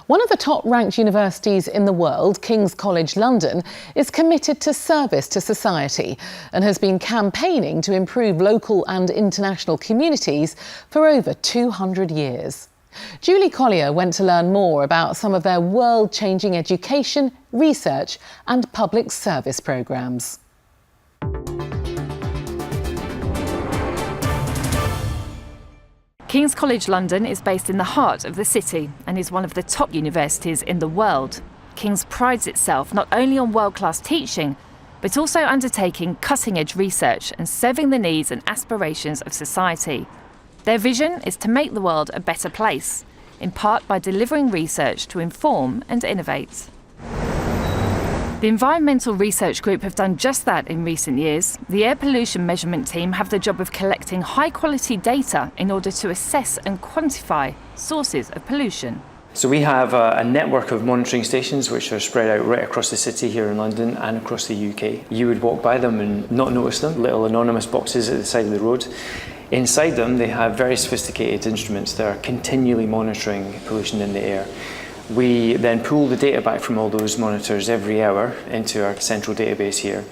One of the top-ranked universities in the world, King's College London, is committed to service to society and has been campaigning to improve local and international communities for over 200 years. Julie Collier went to learn more about some of their world-changing education, research and public service programmes. King's College London is based in the heart of the city and is one of the top universities in the world. King's prides itself not only on world-class teaching, but also undertaking cutting-edge research and serving the needs and aspirations of society. Their vision is to make the world a better place, in part by delivering research to inform and innovate. The Environmental Research Group have done just that in recent years. The air pollution measurement team have the job of collecting high-quality data in order to assess and quantify sources of pollution. So we have a network of monitoring stations which are spread out right across the city here in London and across the UK. You would walk by them and not notice them, little anonymous boxes at the side of the road. Inside them they have very sophisticated instruments that are continually monitoring pollution in the air. We then pull the data back from all those monitors every hour into our central database here,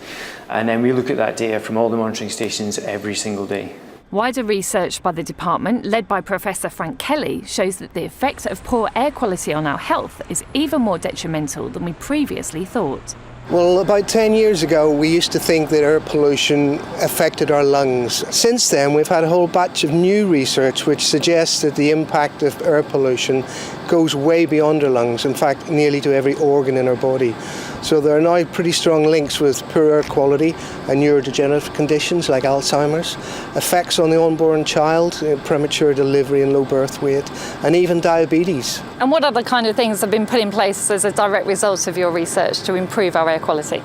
and then we look at that data from all the monitoring stations every single day. Wider research by the department, led by Professor Frank Kelly, shows that the effect of poor air quality on our health is even more detrimental than we previously thought. Well, about 10 years ago, we used to think that air pollution affected our lungs. Since then, we've had a whole batch of new research which suggests that the impact of air pollution goes way beyond our lungs, in fact, nearly to every organ in our body. So there are now pretty strong links with poor air quality and neurodegenerative conditions like Alzheimer's, effects on the unborn child, premature delivery and low birth weight, and even diabetes. And what other kind of things have been put in place as a direct result of your research to improve our air quality?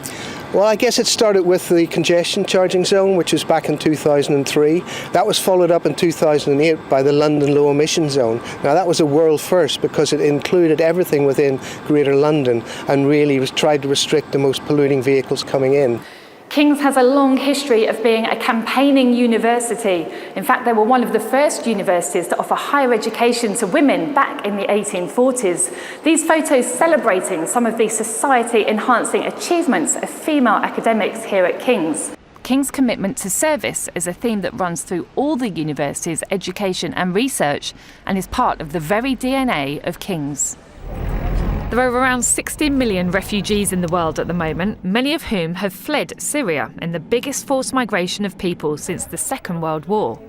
Well, I guess it started with the congestion charging zone, which was back in 2003. That was followed up in 2008 by the London low emission zone. Now that was a world first because it included everything within Greater London and really tried to restrict the most polluting vehicles coming in. King's has a long history of being a campaigning university. In fact, they were one of the first universities to offer higher education to women back in the 1840s. These photos celebrating some of the society-enhancing achievements of female academics here at King's. King's commitment to service is a theme that runs through all the university's education and research and is part of the very DNA of King's. There are around 60 million refugees in the world at the moment, many of whom have fled Syria in the biggest forced migration of people since the Second World War.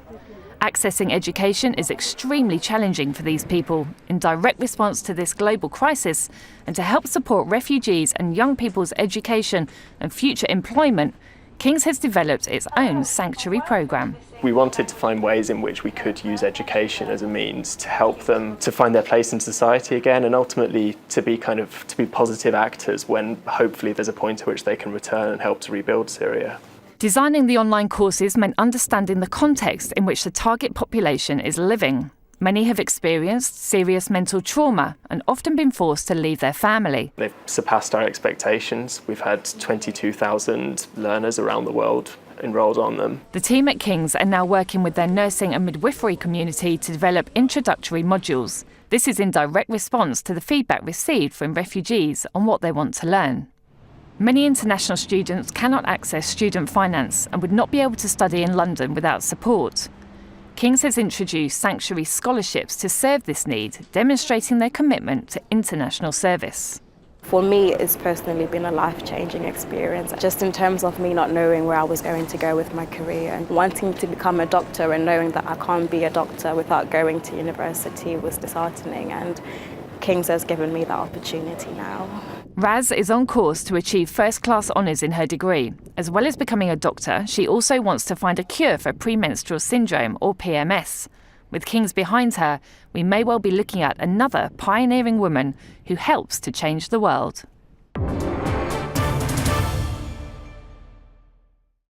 Accessing education is extremely challenging for these people. In direct response to this global crisis and to help support refugees and young people's education and future employment, King's has developed its own sanctuary programme. We wanted to find ways in which we could use education as a means to help them to find their place in society again and ultimately to be positive actors when hopefully there's a point at which they can return and help to rebuild Syria. Designing the online courses meant understanding the context in which the target population is living. Many have experienced serious mental trauma and often been forced to leave their family. They've surpassed our expectations. We've had 22,000 learners around the world enrolled on them. The team at King's are now working with their nursing and midwifery community to develop introductory modules. This is in direct response to the feedback received from refugees on what they want to learn. Many international students cannot access student finance and would not be able to study in London without support. King's has introduced sanctuary scholarships to serve this need, demonstrating their commitment to international service. For me, it's personally been a life-changing experience, just in terms of me not knowing where I was going to go with my career and wanting to become a doctor and knowing that I can't be a doctor without going to university was disheartening, and King's has given me that opportunity now. Raz is on course to achieve first-class honours in her degree. As well as becoming a doctor, she also wants to find a cure for premenstrual syndrome, or PMS. With King's behind her, we may well be looking at another pioneering woman who helps to change the world.